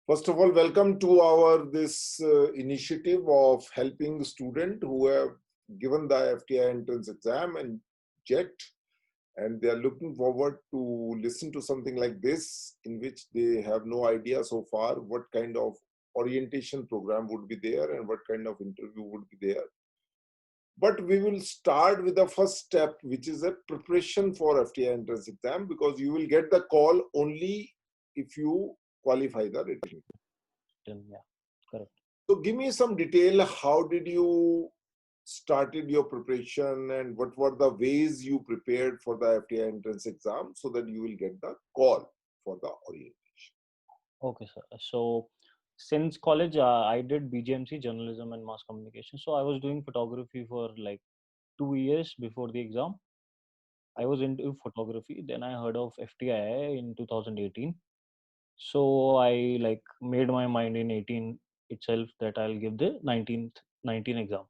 First of all, welcome to our this initiative of helping students who have given the FTI entrance exam and JET, and they are looking forward to listen to something like this, in which they have no idea so far what kind of orientation program would be there and what kind of interview would be there. But we will start with the first step, which is a preparation for FTI entrance exam, because you will get the call only if you qualify the written. Yeah, correct. So give me some detail. How did you started your preparation, and what were the ways you prepared for the FTI entrance exam so that you will get the call for the orientation? Okay, sir. So since college, I did BGMC, journalism and mass communication. So I was doing photography for like 2 years before the exam. I was into photography. Then I heard of FTI in 2018. So I like made my mind in 18 itself that I'll give the 19 exam.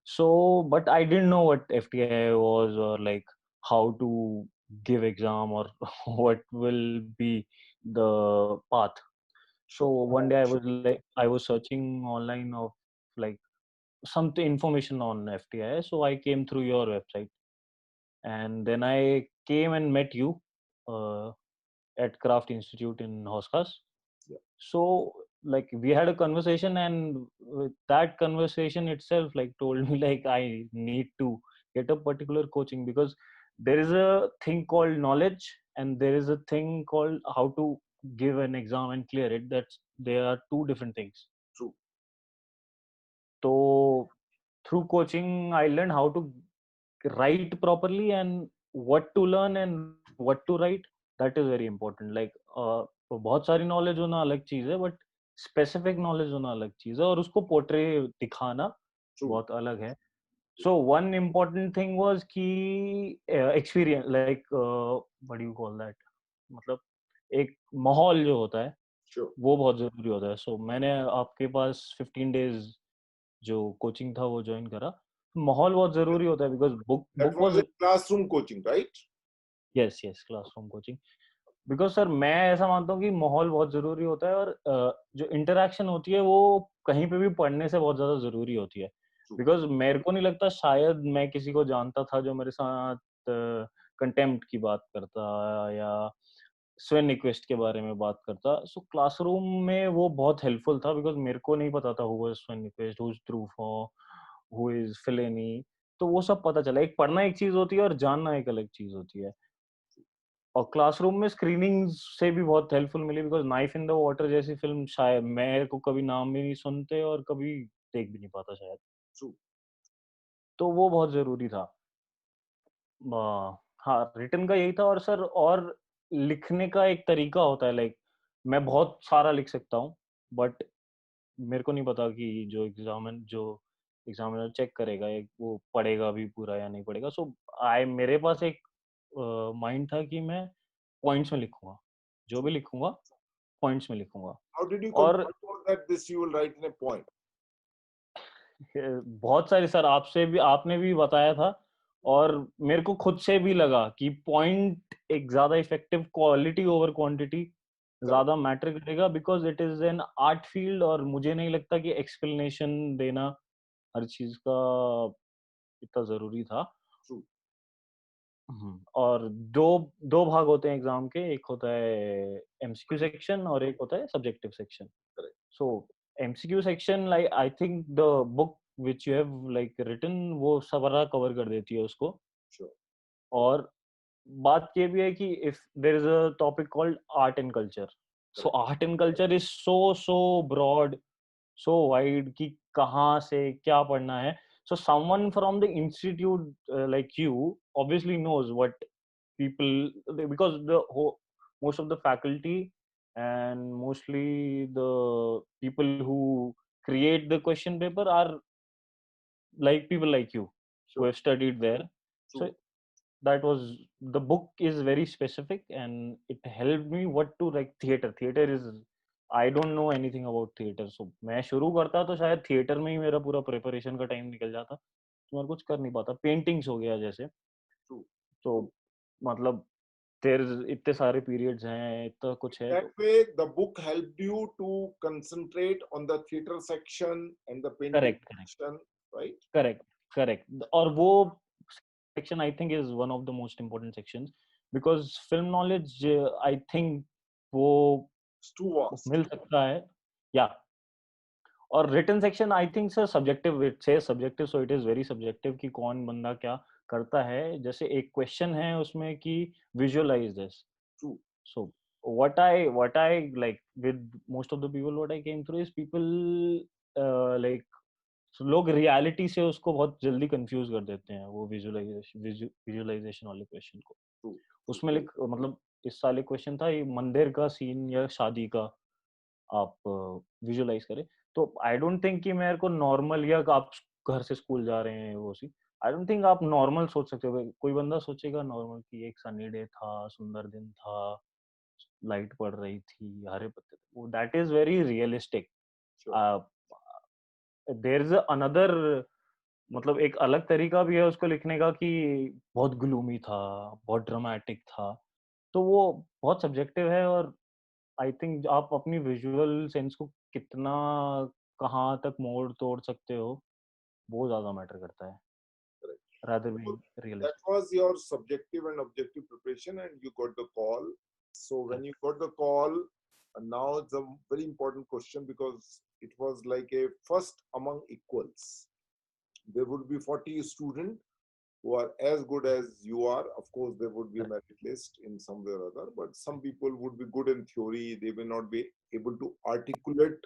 So, but I didn't know what FTI was, or like how to give exam, or what will be the path. So one day I was searching online of like some information on FTI. So I came through your website, and then I came and met you uh, at Craft Institute in Hoskas. Yeah. So like we had a conversation, and with that conversation itself like told me like I need to get a particular coaching, because there is a thing called knowledge and there is a thing called how to give an exam and clear it. That's They are two different things. True. So through coaching I learned how to write properly, and what to learn and what to write. That is very important. Like बहुत सारी knowledge होना अलग चीज है, but specific knowledge होना अलग चीज है, और उसको पोर्ट्रे दिखाना True. बहुत अलग है. So one important thing was कि experience, like what do you call that, मतलब एक माहौल जो होता है Sure. वो बहुत जरूरी होता है. So मैंने आपके पास 15 days जो कोचिंग था वो ज्वाइन करा. माहौल बहुत जरूरी होता है, because That book was was a classroom coaching, right? Yes classroom coaching. Because sir मैं ऐसा मानता हूँ कि माहौल बहुत जरूरी होता है, और जो इंटरेक्शन होती है वो कहीं पे भी पढ़ने से बहुत ज्यादा जरूरी होती है. True. बिकॉज मेरे को नहीं लगता शायद मैं किसी को जानता था जो मेरे साथ कंटेम्प्ट की बात करता या स्वेन रिक्वेस्ट के बारे में बात करता. सो क्लासरूम में वो बहुत हेल्पफुल था, बिकॉज मेरे को नहीं पता था who was Sven request, who is Truffaut, who is Fellini. तो वो सब पता चला. एक पढ़ना एक चीज होती है और जानना एक अलग चीज होती है. और क्लासरूम में स्क्रीनिंग से भी बहुत हेल्पफुल मिली, because knife in the water जैसी फिल्म शायद मेरे को कभी नाम भी नहीं सुनते और कभी देख भी नहीं पाता शायद. True. तो वो बहुत जरूरी था. हाँ, रिटन का यही था. और सर और लिखने का एक तरीका होता है. लाइक मैं बहुत सारा लिख सकता हूँ, बट मेरे को नहीं पता कि जो एग्जामिनर चेक करेगा एक वो पढ़ेगा भी पूरा या नहीं पढ़ेगा. सो मेरे पास एक माइंड था कि मैं पॉइंट्स में लिखूंगा. जो भी लिखूंगा पॉइंट्स में लिखूंगा. How did you और control that this you will write in a point? बहुत सारे सर आपने भी बताया था, और मेरे को खुद से भी लगा कि पॉइंट एक ज्यादा effective, quality over quantity Correct. ज्यादा मैटर करेगा, because it is an art field. और मुझे नहीं लगता कि एक्सप्लेनेशन देना हर चीज का इतना जरूरी था. True. और दो दो भाग होते हैं एग्जाम के. एक होता है एमसीक्यू सेक्शन और एक होता है subjective section. Correct. So MCQ section, like I think the book which you have like written वो सारा कवर कर देती है उसको. Sure. और बात ये भी है कि if there is a topic called art and culture. So art and culture is so broad, so wide कि कहाँ से क्या पढ़ना है. So someone from the institute like you obviously knows what people, because most of the faculty and mostly the people who create the question paper are like people like you who Sure. have studied there. True. So that was, the book is very specific and it helped me what to like. Theater is, I don't know anything about theater. So मैं शुरू करता तो शायद theatre में ही मेरा पूरा preparation का time निकल जाता, तो मैं कुछ कर नहीं पाता. पेंटिंग्स हो गया जैसे, True. तो मतलब इतने सारे पीरियड्स हैं, इतना कुछ है, That तो way, the book helped you to concentrate on the theater section and the painting correct, correct, section, right? Correct, correct. और वो section I think is one of the most important sections, because film knowledge I think वो It's too vast. मिल सकता है, या और written section I think sir subjective, it's a subjective, so it is very subjective कि कौन बंदा क्या करता है। जैसे एक क्वेश्चन है उसमें कि visualise this, True. so what I like with most of the people, what I came through is people like, so लोग रियलिटी से उसको बहुत जल्दी कंफ्यूज कर देते हैं, वो विजुअलाइजेशन वाले क्वेश्चन को। True. उसमें लिख मतलब इस साल एक क्वेश्चन था, ये मंदिर का सीन या शादी का आप विजुअलाइज करें। तो आई डोंट थिंक कि मेरे को नॉर्मल, या आप घर से स्कूल जा रहे हैं वो सी, आई डोंट थिंक आप नॉर्मल सोच सकते हो। कोई बंदा सोचेगा नॉर्मल कि एक सनी डे था, सुंदर दिन था, लाइट पड़ रही थी, हरे पत्ते थे, that is very realistic. Sure. There is another, मतलब एक अलग तरीका भी है उसको लिखने का कि बहुत ग्लूमी था, बहुत ड्रामेटिक था, तो वो बहुत सब्जेक्टिव है। और आई थिंक आप अपनी विजुअल सेंस को कितना, कहाँ तक मोड़ तोड़ सकते हो, वो ज्यादा मैटर करता है, Correct. rather So being that realistic. was your subjective and objective preparation, and you got the call. So when Correct. you got the call, now it's a very important question because it was like a first among equals. There would be 40 students who are as good as you are. Of course, there would be a Correct. merit list in some way or other, but some people would be good in theory. They may not be able to articulate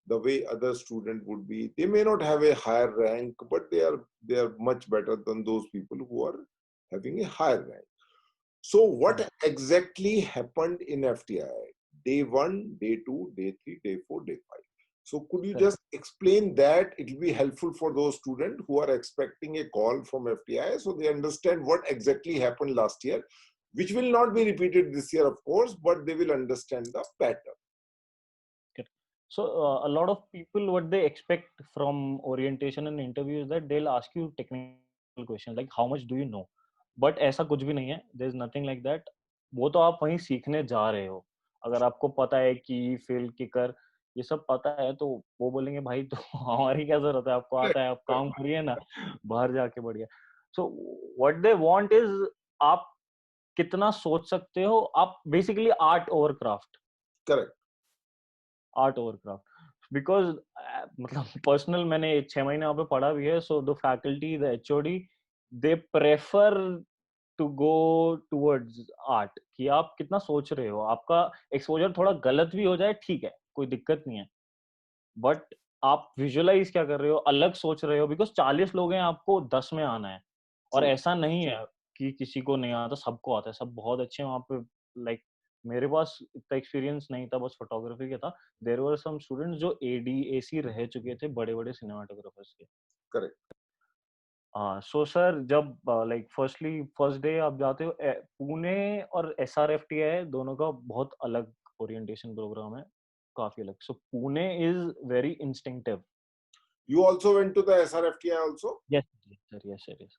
the way other student would be. They may not have a higher rank, but they are much better than those people who are having a higher rank. So what Correct. exactly happened in FTI? Day 1, day 2, day 3, day 4, day 5. So could you Correct. just explain that? It will be helpful for those students who are expecting a call from FTI so they understand what exactly happened last year, which will not be repeated this year, of course, but they will understand the pattern. Correct. So a lot of people, what they expect from orientation and interview is that they'll ask you technical questions like how much do you know, but ऐसा कुछ भी नहीं है, there is nothing like that। वो तो आप वहीं सीखने जा रहे हो। अगर आपको पता है कि फील्ड किकर ये सब पता है, तो वो बोलेंगे भाई तो हमारी क्या जरूरत है, आपको आता है, आप काम करिए ना, बाहर जाके बढ़िया। So what they want is आप कितना सोच सकते हो, आप basically art over craft, Correct. Art over craft. Because मतलब पर्सनल मैंने 6 महीने वहाँ पे पढ़ा भी है, so the faculty, the HOD, they prefer to go towards art, कि आप कितना सोच रहे हो, आपका एक्सपोजर थोड़ा गलत भी हो जाए ठीक है, कोई दिक्कत नहीं है, बट आप विजुअलाइज क्या कर रहे हो, अलग सोच रहे हो, बिकॉज 40 लोग हैं, आपको 10 में आना है। और True. ऐसा नहीं है कि किसी को नहीं आता, सबको आता है, सब बहुत अच्छे हैं वहाँ पे। लाइक मेरे पास इतना एक्सपीरियंस नहीं था, बस फोटोग्राफी का था। देयर वर सम स्टूडेंट्स जो एडी एसी रह चुके थे, बड़े बड़े सिनेमाटोग्राफर्स के। Correct. हाँ, सो सर जब लाइक फर्स्टली फर्स्ट डे आप जाते हो, पुणे और एसआरएफटीआई दोनों का बहुत अलग ओरिएंटेशन प्रोग्राम है, काफी अलग। So Pune is very instinctive. You also went to the SRFTI also? Yes, yes, sir. Yes, sir. Yes.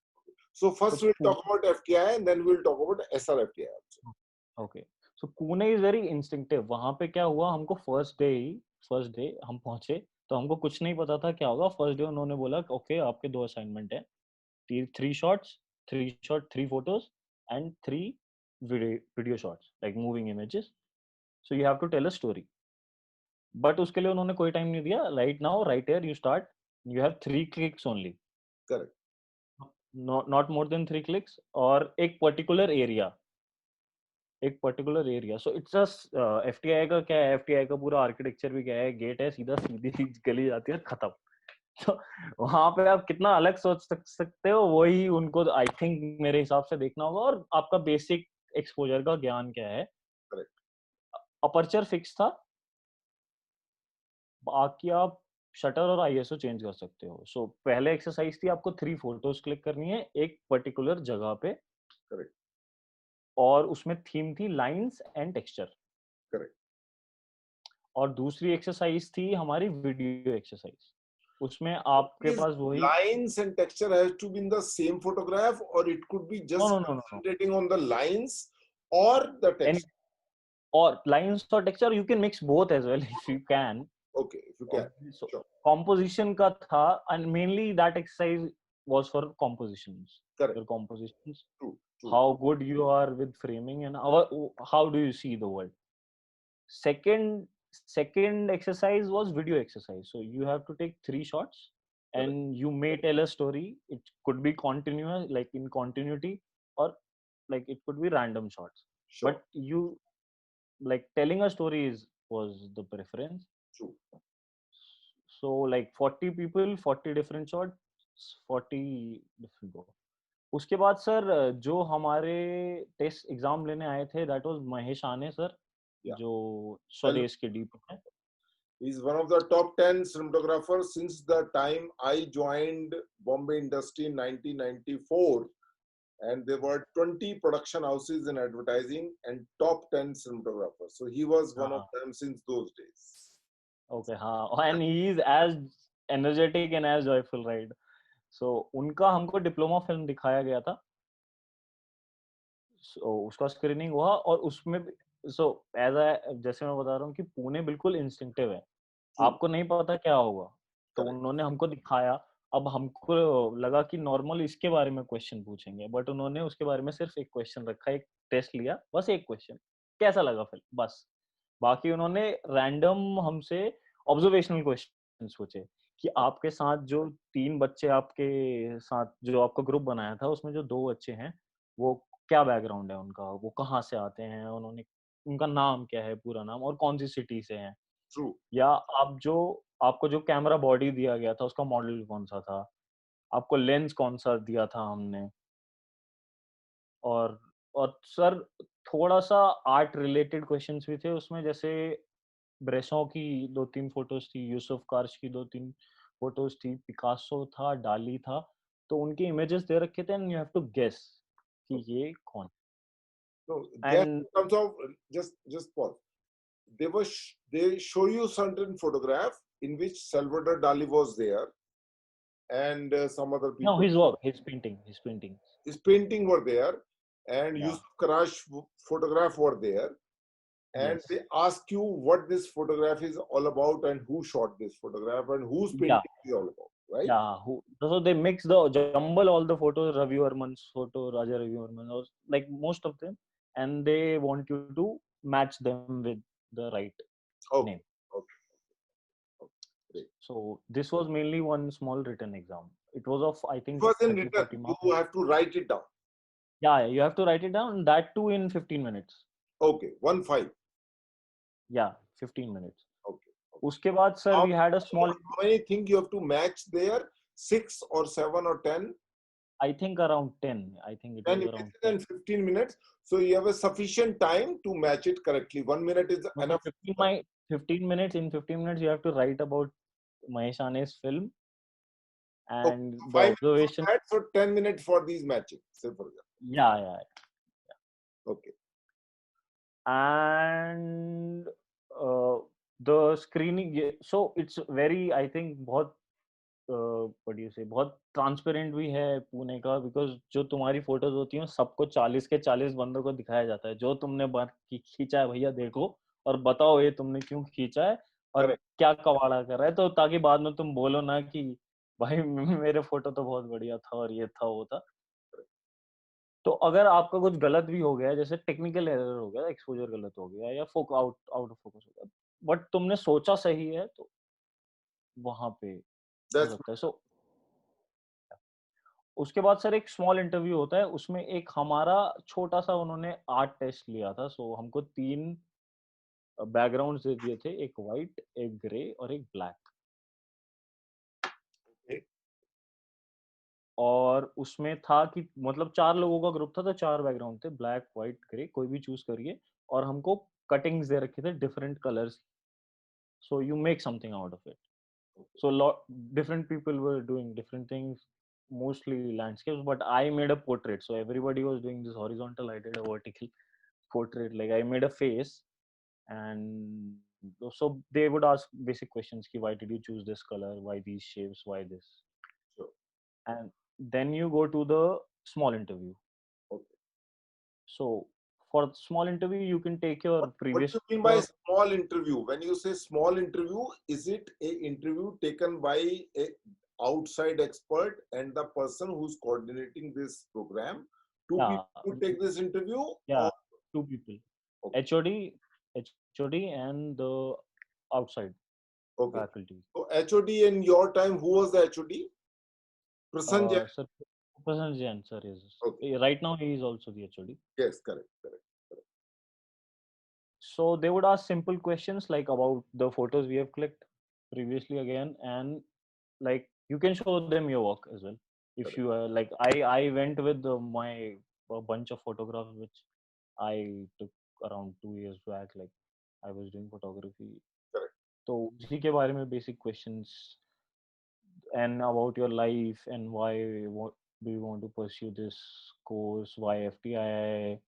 So So first we'll talk about FTI and then we'll talk about SRFTI also. okay. So Pune is very instinctive. वहाँ पे क्या हुआ, हमको first day हम पहुंचे, तो हमको कुछ नहीं पता था क्या होगा। फर्स्ट डे उन्होंने बोला ओके आपके 2 असाइनमेंट है, 3 shots, 3 photos and 3 video shots, like moving images. So you have to tell a story, but उसके लिए उन्होंने कोई टाइम नहीं दिया। Right now, right here you start, you have 3 clicks only, Correct. Not more than 3 clicks, और एक particular area. So it's just FTI का क्या है, एफटीआई का पूरा आर्किटेक्चर भी क्या है, गेट है, सीधा सीधी सी गली जाती है, खत्म। तो वहां पे आप कितना अलग सोच सकते हो, वही उनको आई थिंक मेरे हिसाब से देखना होगा। और आपका बेसिक एक्सपोजर का ज्ञान क्या है, Correct. अपर्चर फिक्स था, बाकी आप शटर और आईएसओ चेंज कर सकते हो। सो पहले एक्सरसाइज थी, आपको 3 फोटोज क्लिक करनी है एक पर्टिकुलर जगह पे, Correct. और उसमें थीम थी लाइंस एंड टेक्सचर। Correct. और दूसरी एक्सरसाइज थी हमारी वीडियो एक्सरसाइज, उसमें So आपके these पास वही, lines and texture has to be in the same photograph, or it could be no just no no no no, concentrating on the lines, or the And text. or lines or texture, you can mix both as well if you can. Okay, if you can. So Sure. composition का था, and mainly that exercise was for compositions. Correct. Your compositions, True. True. how good you are with framing, and how do you see the world. Second exercise was video exercise. So you have to take 3 shots, Correct. and you may tell a story. It could be continuous, like in continuity, or like it could be random shots. Sure. But you, like, telling a story was the preference. True. So like 40 people, 40 different shots, 40 different go. उसके बाद sir जो हमारे test exam लेने आए थे, that was Mahesh आने sir, Yeah. जो Well, स्वदेश के डीप है. he's one of the top 10 cinematographers since the time I joined Bombay industry in 1994. And there were 20 production houses in advertising and top 10 cinematographers. So he was one of them since those days. Okay, हाँ, and he is as energetic and as joyful, right? So उनका हमको diploma film दिखाया गया था. So उसका screening हुआ, और उसमें सो एज जैसे मैं बता रहा हूँ कि पुणे बिल्कुल इंस्टिंक्टिव है. आपको नहीं पता क्या होगा, तो Correct. उन्होंने हमको दिखाया. अब हमको लगा कि नॉर्मल इसके बारे में क्वेश्चन पूछेंगे, बट उन्होंने उसके बारे में सिर्फ एक क्वेश्चन रखा, एक टेस्ट लिया, बस एक क्वेश्चन, कैसा लगा फिल्म, बस. बाकी उन्होंने रैंडम हमसे ऑब्जर्वेशनल क्वेश्चन पूछे कि आपके साथ जो 3 बच्चे आपके साथ जो आपका ग्रुप बनाया था, उसमें जो 2 बच्चे हैं, वो क्या बैकग्राउंड है उनका, वो कहाँ से आते हैं, उन्होंने उनका नाम क्या है, पूरा नाम, और कौन सी सिटी से हैं. True. या आपको जो कैमरा बॉडी दिया गया था, उसका मॉडल कौन सा था, आपको लेंस कौन सा दिया था हमने. और सर थोड़ा सा आर्ट रिलेटेड क्वेश्चंस भी थे उसमें, जैसे ब्रेसो की 2-3 फोटोज थी, यूसुफ कार्श की 2-3 फोटोज थी, पिकासो था, डाली था. तो उनके इमेजेस दे रखे थे, and you have to guess कि ये कौन. No, guess and in terms of just pause. They show you certain photograph in which Salvador Dali was there and some other no, people. his work, his painting. His painting were there and Yeah. Yusuf Karash photograph were there. And Yes. they ask you what this photograph is all about and who shot this photograph and whose painting Yeah. is all about, right? Yeah, so they mix the jumble all the photos, Ravi Varman's photo, Raja Ravi Varman, or like most of them, and they want you to match them with the right Okay. name. Okay. Great. So this was mainly one small written exam. It was of, I It think, was in 30, written. 40 marks. You have to write it down. Yeah, you have to write it down. That too in 15 minutes. Okay. 1-5. Yeah, 15 minutes. Okay. Uske baad, sir, we had a small. How many things you have to match there? 6 or 7 or 10? I think around 10. I think it 10 was around 10. 15 minutes. So you have a sufficient time to match it correctly. 1 minute is enough. 15 minutes. In 15 minutes, you have to write about Mahesh Ane's film. And the 5 observation. minutes for 10 minutes for these matching. Say for example. Yeah. Okay. And the screening. So it's very, I think, बहुत what do you say, बहुत transparent भी है पुणे का, because जो तुम्हारी photos होती हैं सबको 40 के 40 बंदों को दिखाया जाता है, जो तुमने खींचा है भैया देखो, और बताओ ये तुमने क्यों खींचा है और Correct. क्या कवाड़ा कर रहा है, तो ताकि बाद में तुम बोलो ना कि भाई मेरे फोटो तो बहुत बढ़िया था और ये था वो था. तो अगर आपका कुछ गलत भी हो गया, जैसे टेक्निकल एरर हो गया, एक्सपोजर गलत हो गया, या आउट ऑफ फोकस हो गया, बट तुमने सोचा सही है, तो वहां पे हो That's सकता है. सो उसके बाद सर एक स्मॉल इंटरव्यू होता है, उसमें एक हमारा छोटा सा उन्होंने आर्ट टेस्ट लिया था. सो हमको 3 बैकग्राउंड्स दे दिए थे, एक वाइट, एक ग्रे और एक ब्लैक. okay. और उसमें था कि मतलब 4 लोगों का ग्रुप था, तो 4 बैकग्राउंड थे, ब्लैक, व्हाइट, ग्रे, कोई भी चूज करिए. और हमको कटिंग्स दे रखे थे different colours. So you make something out of it. So different people were doing different things, mostly landscapes, but I made a portrait. So everybody was doing this horizontal, I did a vertical portrait. Like I made a face, and so they would ask basic questions ki why did you choose this color, why these shapes, why this. Sure. And then you go to the small interview. Okay. So for small interview, you can take your What do previous you mean by work. small interview? When you say small interview, is it a interview taken by a outside expert and the person who's coordinating this program? Two Yeah, people who take this interview, yeah, or two people, okay, HOD and the outside okay. faculty. So HOD in your time, who was the HOD? Prasanjay. Sir, Prasanna Jain, sir, is Okay. right now he is also the HOD. Yes, correct, correct. So they would ask simple questions like about the photos we have clicked previously again, and like you can show them your work as well. If Correct. you like, I went with my a bunch of photographs which I took around 2 years back. Like I was doing photography. Correct. तो उसी के बारे में basic questions and about your life and why what do you want to pursue this course, why FTI.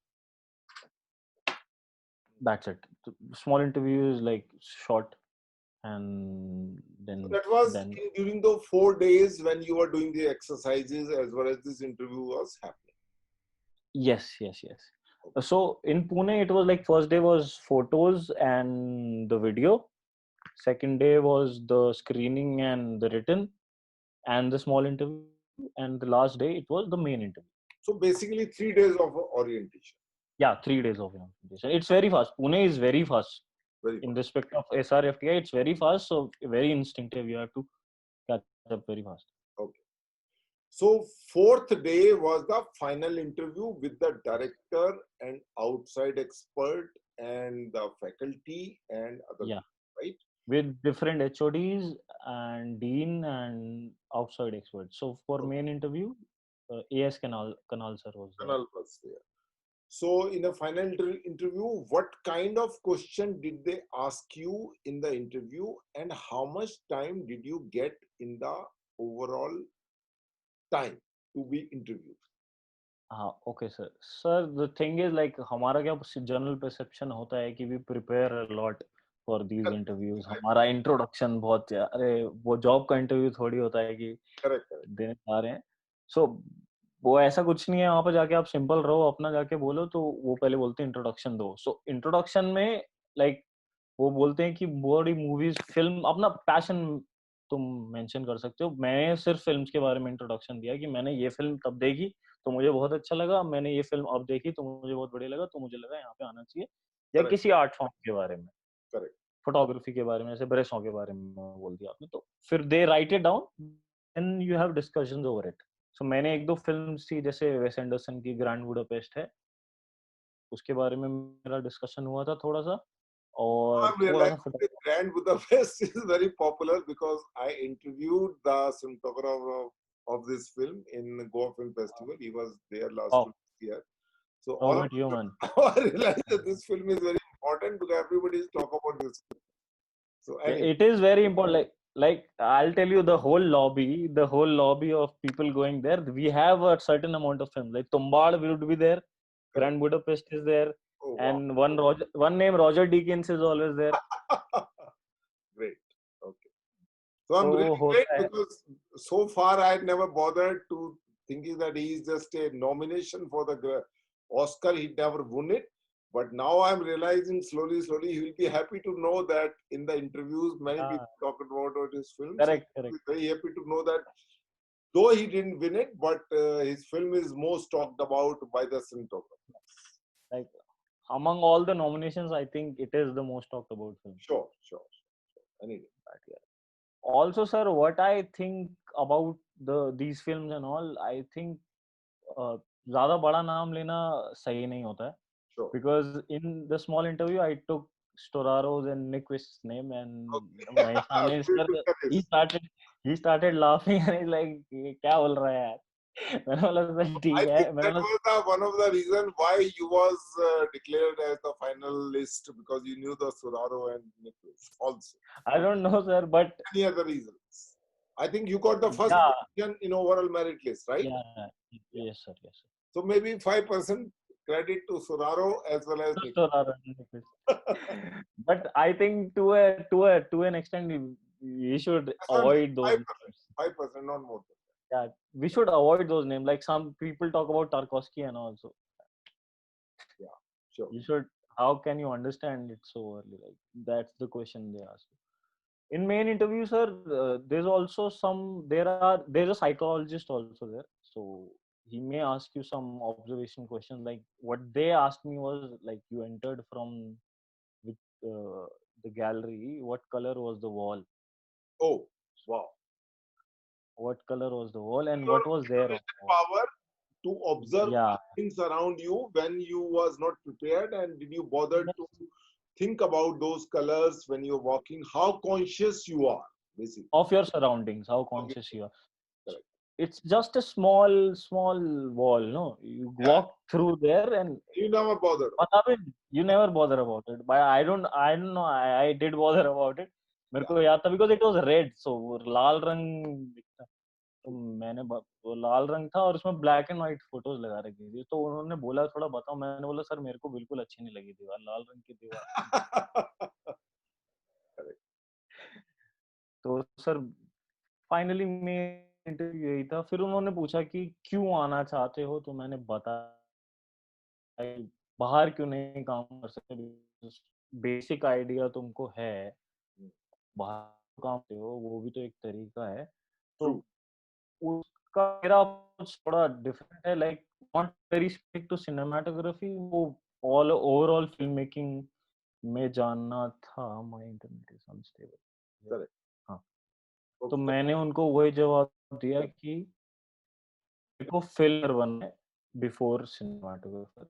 That's it. Small interviews like short, and So then that was then during the 4 days when you were doing the exercises as well as this interview was happening. yes. So in Pune, it was like first day was photos and the video. Second day was the screening and the written and the small interview. And the last day, it was the main interview. So basically 3 days of orientation. Yeah, 3 days of implementation. It's very fast. Pune is very fast. Very In good. respect of SRFTI, it's very fast. So very instinctive. You have to catch up very fast. Okay. So fourth day was the final interview with the director and outside expert and the faculty and other Yeah. people, right? With different HODs and dean and outside experts. So for Okay. main interview, AS Kanal sir was there. Kanal was there. So in a final interview, what kind of question did they ask you in the interview and how much time did you get in the overall time to be interviewed? हाँ, okay sir. Sir, the thing is like हमारा क्या general perception होता है कि we prepare a lot for these interviews. हमारा introduction बहुत अरे वो job का interview थोड़ी होता है कि Correct, correct. देने जा रहे हैं. So वो ऐसा कुछ नहीं है. वहाँ पे जाके आप सिंपल रहो, अपना जाके बोलो तो वो पहले बोलते हैं इंट्रोडक्शन दो. सो इंट्रोडक्शन में लाइक वो बोलते हैं कि बॉडी मूवीज फिल्म अपना पैशन तुम मेंशन कर सकते हो. मैंने सिर्फ फिल्म्स के बारे में इंट्रोडक्शन दिया कि मैंने ये फिल्म तब देखी तो मुझे बहुत अच्छा लगा, मैंने ये फिल्म अब देखी तो मुझे बहुत बढ़िया लगा, तो मुझे लगा यहाँ पे आना चाहिए. या Correct, किसी आर्ट फॉर्म के बारे में, correct. फोटोग्राफी के बारे में, जैसे ब्रेसों के बारे में बोल दिया आपने, तो फिर they write it down and you have discussions over it. So मैंने एक दो फिल्म्स थी, जैसे वेस एंडरसन की ग्रैंड बुडापेस्ट है, उसके बारे में मेरा डिस्कशन हुआ था थोड़ा सा, और I'm थोड़ा सा realizing the Grand Budapest is very popular because I interviewed the cinematographer of this film in Goa Film Festival. He was there last year. So all of Robert Human. I realized that this film is very important because everybody is talking about this film. So anyway, It is very important. Like I'll tell you, the whole lobby of people going there, we have a certain amount of films. Like Tumbad would be there, Grand Budapest is there, oh, wow. and one name Roger Deakins is always there. Great. Okay. So I'm really great because so far I had never bothered to thinking that he is just a nomination for the Oscar. He never won it. But now I'm realizing slowly he will be happy to know that in the interviews, many people talk about his film. Correct. So he's very happy to know that though he didn't win it, but his film is most talked about by the cinematographer. Like among all the nominations, I think it is the most talked about film. Sure. Anyway. Also, sir, what I think about these films and all, I think ज़्यादा बड़ा नाम लेना सही नहीं होता है. Sure. Because in the small interview, I took Storaro's and Nyquist's name, and he started laughing, and he's like, क्या बोल रहा है यार? मैंने बोला ठीक है. That was one of the reasons why you was declared as the finalist, because you knew the Storaro and Nyquist also. I don't know, sir, but any other reasons. I think you got the first position in overall merit list, right? Yeah. Yes, sir. So maybe 5% credit to Soraro as well as Nyquist. But I think to an extent we should avoid those 5%, not more than that. Yeah, we should avoid those names. Like some people talk about Tarkovsky and also. Yeah, Sure. You should. How can you understand it so early? Like that's the question they ask. In main interview, sir, there's also some. There's a psychologist also there, so he may ask you some observation questions. Like what they asked me was like, you entered from with the gallery. What color was the wall? Oh, wow. What color was the wall, and Your what was there on the wall? power to observe Yeah. things around you when you was not prepared, and did you bother to think about those colors when you're walking? How conscious you are, basically. Of your surroundings, how Okay, conscious you are. correct. It's just a small wall, no? You Yeah, walk through there and you never bother. पता भी you never bother about it. But I don't know. I did bother about it. मेरे Yeah. को याद था because it was red, so वो लाल रंग दिखता. तो वो लाल रंग था और उसमें ब्लैक एंड व्हाइट फोटोज लगा रखी थी. तो उन्होंने बोला थोड़ा बताओ. मैंने बोला सर मेरे को बिल्कुल अच्छी नहीं लगी दीवार. लाल रंग की दीवार. Correct. तो सर फाइनली मैं इंटरव्यू यही था. फिर उन्होंने पूछा कि क्यों आना चाहते हो. तो मैंने बताया बाहर क्यों नहीं काम कर सकते. बेसिक आइडिया तुमको है. बाहर काम करते हो वो भी तो एक तरीका है. तो True. उसका मेरा अप्रोच थोड़ा डिफरेंट है. Like not very specific to cinematography. वो ऑल ओवरऑल फिल्म मेकिंग में जानना था. My internet is unstable. Correct. हाँ. तो Okay. मैंने उनको वही जवाब दिया कि मेरे को फिल्मर बनना है बिफोर सिनेमाटोग्राफर.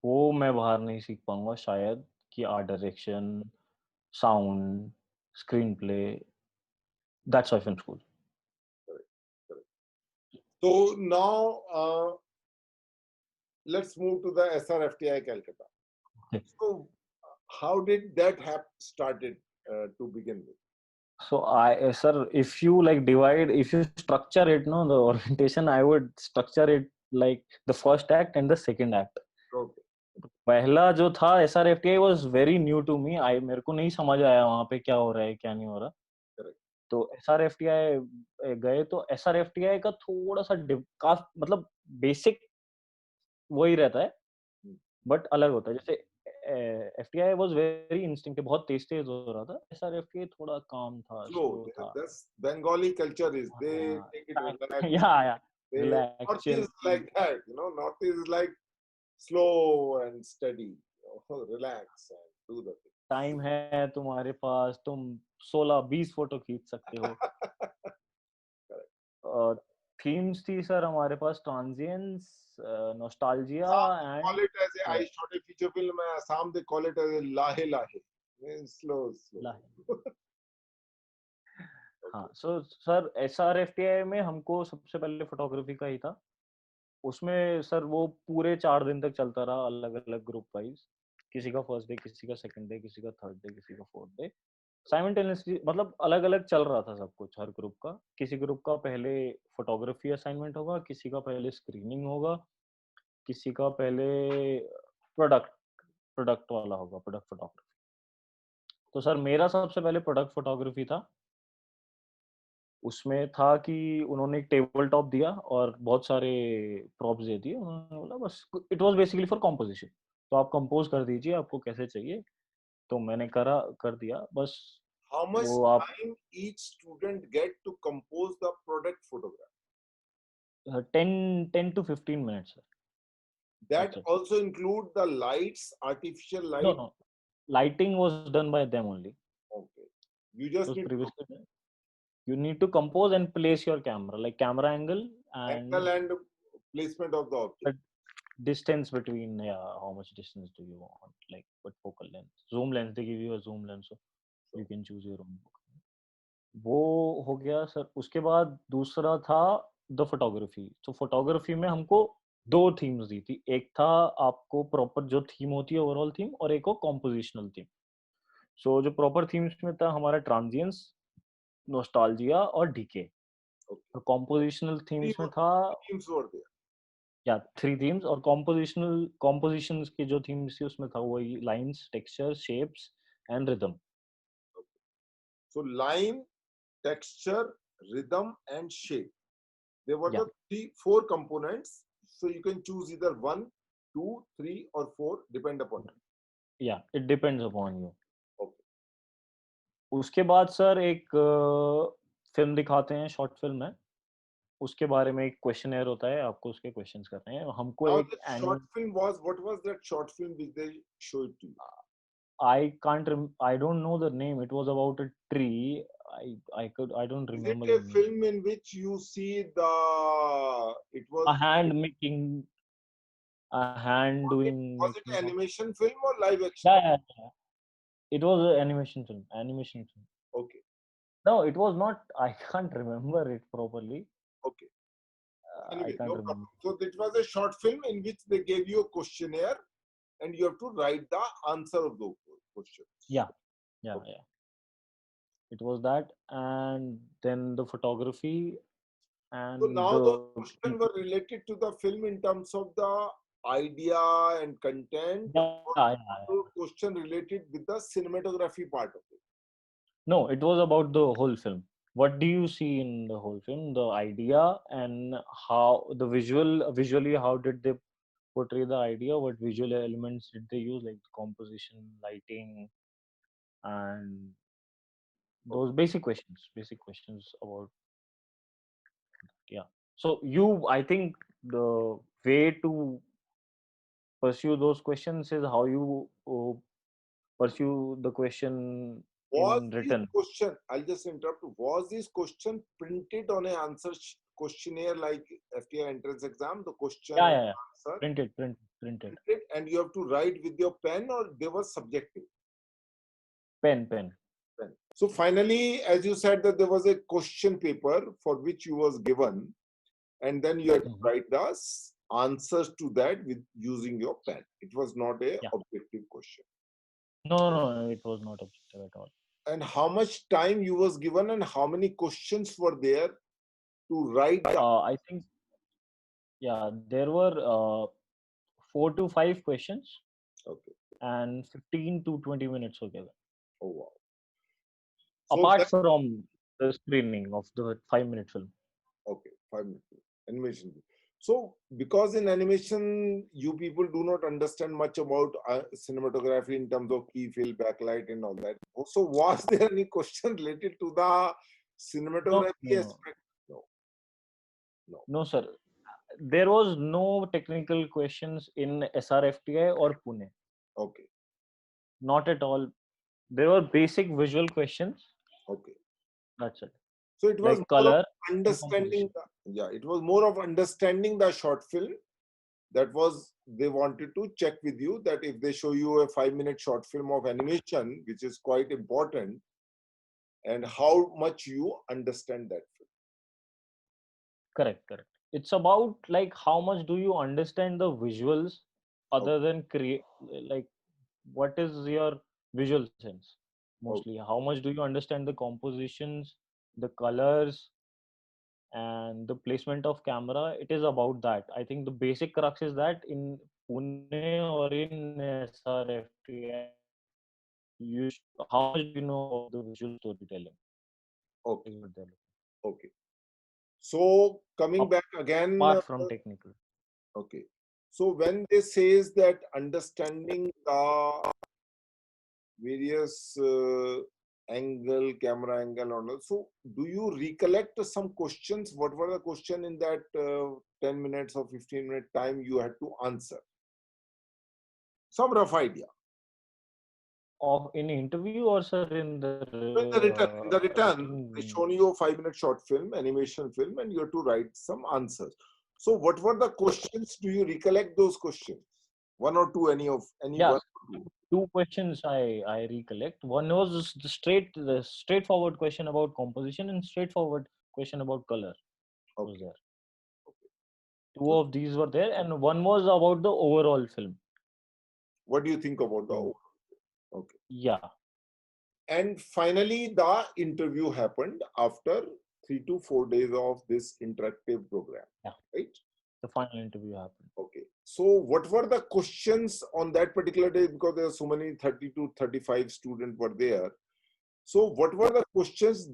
वो मैं बाहर नहीं सीख पाऊंगा शायद कि art direction, sound, screen play. That's why film school. Correct. Correct. So now let's move to the SRFTI Calcutta. Okay. So how did that have started to begin with? So sir, if you like divide, if you structure it, no, the orientation, I would structure it like the first act and the second act. Okay. पहला जो था SRFTI was very new to me. मेरे को नहीं समझ आया वहाँ पे क्या हो रहा है क्या नहीं हो रहा. Correct. तो SRFTI गए तो SRFTI का थोड़ा सा मतलब बेसिक वही रहता है बट अलग होता है. जैसे FTI was very instinctive. बहुत तेज तेज हो रहा था. SRFTI थोड़ा काम था, Slow. स्लो था. That's Bengali culture is. They हाँ, take it relaxed. yeah, They, relax, North chill. is like that, North is like slow and steady. Relax and do the thing. Time है तुम्हारे पास, तुम 16-20 photo खींच सकते हो. Correct. और themes थी sir हमारे पास transience, nostalgia Call and it as a, I shot a feature film in Assam, they call it as a lahe lahe. Means slow. हाँ. सो सर SRFTI में हमको सबसे पहले फोटोग्राफी का ही था. उसमें सर वो पूरे 4 दिन तक चलता रहा अलग अलग ग्रुप वाइज. किसी का फर्स्ट डे, किसी का सेकंड डे, किसी का थर्ड डे, किसी का फोर्थ डे. साइमल्टेनियसली मतलब अलग अलग चल रहा था सब कुछ हर ग्रुप का. किसी ग्रुप का पहले फोटोग्राफी असाइनमेंट होगा, किसी का पहले स्क्रीनिंग होगा, किसी का पहले प्रोडक्ट प्रोडक्ट वाला होगा, प्रोडक्ट फोटोग्राफी. तो सर मेरा सबसे पहले प्रोडक्ट फोटोग्राफी था. उसमें था कि उन्होंने एक टेबल टॉप दिया और बहुत सारे प्रॉप्स दे दिए. उन्होंने बोला बस it was basically for composition. तो आप कंपोज कर दीजिए आपको कैसे चाहिए. तो मैंने कर दिया बस. How much वो आप time each student get to compose the product photograph? 10 to 15 minutes. That also include the lights, artificial light. No. Lighting was done by them only. Okay. You just need you need to compose and place your camera, like camera angle and placement of the object. Distance between, how much distance do you want, like what focal length, zoom lens, they give you a zoom lens, so you can choose your own. वो हो गया sir. उसके बाद दूसरा था the photography. तो photography में हमको 2 थीम्स दी थी. एक था आपको प्रॉपर जो थीम होती है ओवरऑल थीम, और एक को कॉम्पोजिशनल थीम. सो जो प्रॉपर थीम्स में था हमारा ट्रांजिएंस, नॉस्टैल्जिया और डीके. और कॉम्पोजिशनल थीम्स में था या 3 थीम्स. और कॉम्पोजिशंस की जो थीम्स थी उसमें था वही lines, texture, shapes and rhythm. So line, texture, rhythm and shape. They were the 4 components. So you can choose either 1, 2, 3 or 4 depend upon you. Yeah, it depends upon you. Okay. उसके बाद sir एक film दिखाते हैं, short film है। उसके बारे में एक क्वेश्चनेयर होता है, आपको उसके क्वेश्चंस करने हैं। हमको Now एक the short film was, what was that short film which they showed to you? I don't know the name. It was about a tree. I don't Is remember it the a name. film in which you see it A was, hand making, a hand doing was it making of. animation film or live action? Yeah. It was an animation film. Animation film. Okay, No, it was not. I can't remember it properly. okay. I Anyway, can't no remember. problem. So it was a short film in which they gave you a questionnaire and you have to write the answer of those questions. Yeah. Okay. It was that, and then the photography So and now those the questions were related to the film in terms of the idea and content, or the question related with the cinematography part of it? No, it was about the whole film. What do you see in the whole film? The idea and how the visually, how did they portray the idea? What visual elements did they use, like composition, lighting, and those basic questions about, yeah. So I think the way to pursue those questions is how you pursue the question Was in this written. question, I'll just interrupt, was this question printed on an answer questionnaire like FTI entrance exam, the question and Yeah. answer? Printed. Printed, and you have to write with your pen, or they were subjective? Pen. Pen. So finally, as you said, that there was a question paper for which you was given, and then you had to write the answers to that with using your pen. It was not a objective question. No, it was not objective at all. And how much time you was given, and how many questions were there to write? I think, there were 4 to 5 questions. Okay. And 15 to 20 minutes were given. Oh wow. So Apart from the screening of the 5-minute film. Okay, 5 minutes animation. So because in animation you people do not understand much about cinematography in terms of key fill, backlight and all that. So was there any question related to the cinematography aspect? No, sir. There was no technical questions in SRFTI or Pune. Okay. Not at all. There were basic visual questions. Okay. That's it. So it was like more color, of understanding it was more of understanding the short film. That was, they wanted to check with you that if they show you a 5-minute short film of animation, which is quite important, and how much you understand that film. Correct. It's about like how much do you understand the visuals other than create, like what is your visual sense mostly. How much do you understand the compositions, the colors, and the placement of camera? It is about that. I think the basic crux is that in Pune or in SRFTI, how much do you know of the visual storytelling? Okay. So coming back again, apart from technical. Okay. So when they says that understanding the various camera angle, and all, so do you recollect some questions? What were the question in that 10 minutes or 15-minute time you had to answer? Some rough idea. Of in interview or sir in the return, they shown you a 5-minute short film, animation film, and you have to write some answers. So what were the questions? Do you recollect those questions? One or two, any one? Two questions I recollect. One was the straightforward question about composition and straightforward question about color. Was there. Two of these were there, and one was about the overall film. What do you think about the overall? Okay. Yeah. And finally, the interview happened after 3 to 4 days of this interactive program. Yeah. Right? The final interview happened. Okay. So what were the questions on that particular day? Because there are so many 30 to 35 students were there. So what were the questions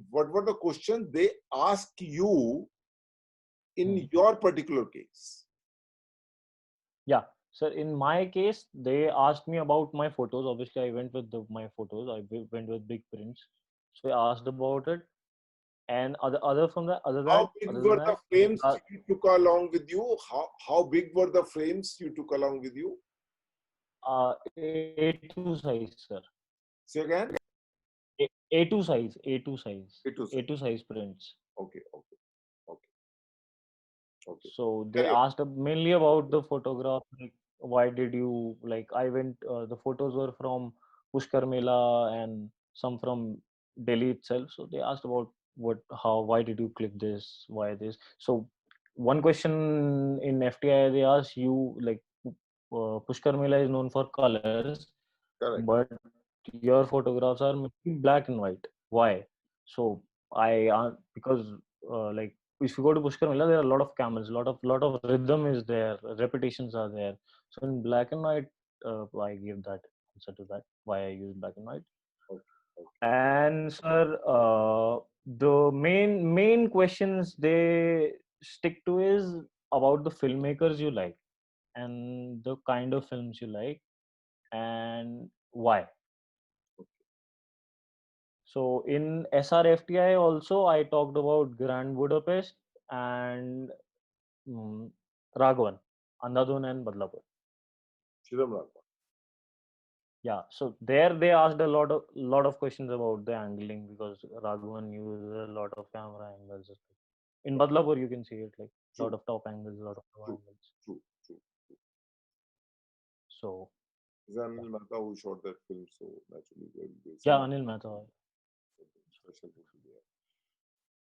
what were the questions they asked you in your particular case? Yeah, sir. In my case, they asked me about my photos. Obviously, I went with my photos. Went with big prints. So they asked about it, and other from that, How big other than were the that, they frames you took along with you? How big were the frames you took along with you? A2 size, sir. Say again? A2 size, A2 size, It was A2 size prints. okay, okay, okay, okay. So they Carry on. asked mainly about the photograph. Like, why did you like? I went. The photos were from Pushkar Mela and some from Delhi itself. So they asked about how, why did you click this? Why this? So one question in FTI they asked you like, Pushkar Mela is known for colors, Correct. but your photographs are mostly black and white. Why? So because like if you go to Pushkar Mela, there are a lot of camels, lot of rhythm is there, repetitions are there. So in black and white, I give that answer to that. Why I use black and white. Okay, okay. And sir, the main questions they stick to is about the filmmakers you like and the kind of films you like and why. So in SRFTI also I talked about Grand Budapest and mm, Raghavan, Andhadhun and Badlapur. Shriram Raghavan. Yeah, so there they asked a lot of questions about the angling because Raghavan uses a lot of camera angles. In Badlapur you can see it like a lot True, of top angles, a lot of low true, angles. true, true. So It's yeah, Anil Mehta who shot that film, so naturally there will be yeah, some Anil Mehta. special people there.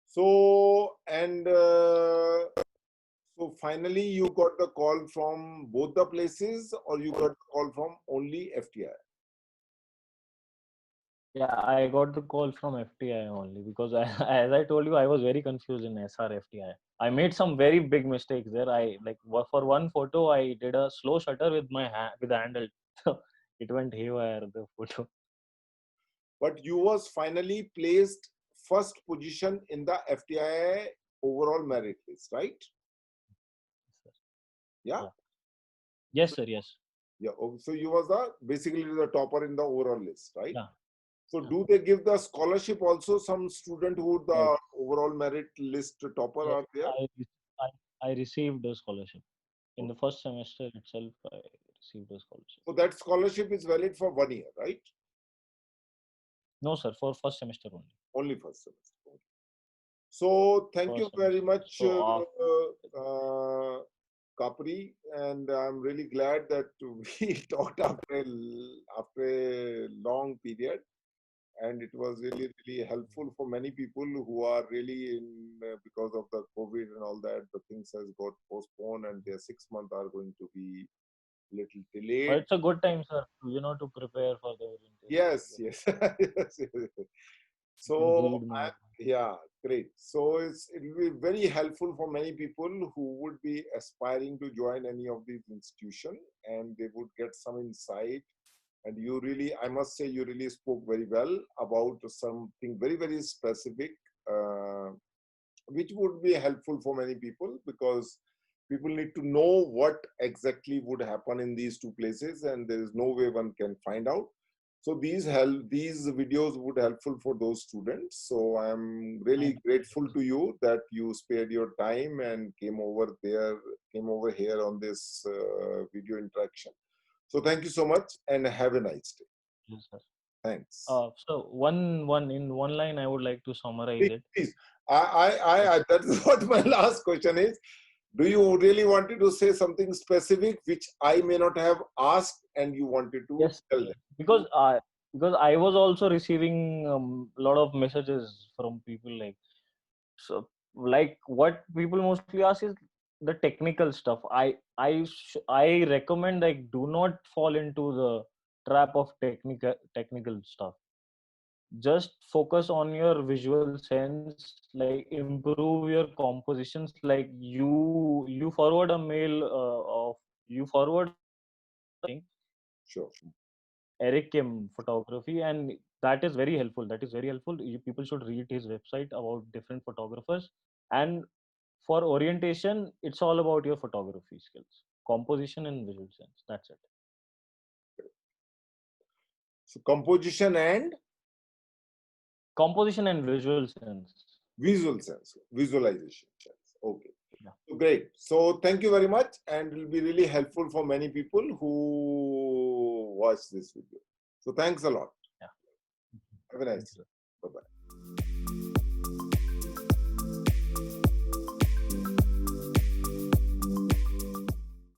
So so finally you got the call from both the places, or you got the call from only FTI? Yeah, I got the call from FTI only because as I told you, I was very confused in SR FTI. I made some very big mistakes there. I like for one photo, I did a slow shutter with my hand with the handle. So it went haywire the photo. But you was finally placed first position in the FTI overall merit list, right? Yeah. Yeah. Yes, So, sir. Yes. yeah. So you was the basically the topper in the overall list, right? Yeah. So Yeah. do they give the scholarship also some student who Yes. the overall merit list topper Yes. are there? I received a scholarship in the Okay. first semester itself. I received a scholarship. So that scholarship is valid for 1 year, right? No, sir. For first semester only. Only first semester. Okay. So thank you First very semester. much, So Kapri, and I'm really glad that we talked after a long period, and it was really helpful for many people who are really in because of the COVID and all that. The things has got postponed, and their 6 months are going to be little but delayed. it's a good time, sir. To prepare for the orientation. Yes, yes, yes, yes. You can So, read more. yeah, great. So it will be very helpful for many people who would be aspiring to join any of these institutions, and they would get some insight. And you really, I must say, you really spoke very well about something very specific, which would be helpful for many people because people need to know what exactly would happen in these two places, and there is no way one can find out. So these videos would helpful for those students. So I'm really Thank grateful to you that you spared your time and came over here on this video interaction. So thank you so much and have a nice day. you, sir. Thanks. So one in one line, I would like to summarize Please, it. please. Like, That is what my last question is. Do you really wanted to say something specific which I may not have asked and you wanted to yes, tell them? because I was also receiving a lot of messages from people like so like what people mostly ask is the technical stuff. I recommend like do not fall into the trap of technical stuff. Just focus on your visual sense, like improve your compositions. Like you forward a mail of you forward thing, Sure. Eric Kim photography, and that is very helpful. That is very helpful. People should read his website about different photographers. And for orientation, it's all about your photography skills. composition and visual sense. That's it. So composition and Composition and visual sense. visual sense, visualization sense. Okay. Yeah. So great. So thank you very much, and it will be really helpful for many people who watch this video. So thanks a lot. Yeah. Have a nice Thank you, day. sir.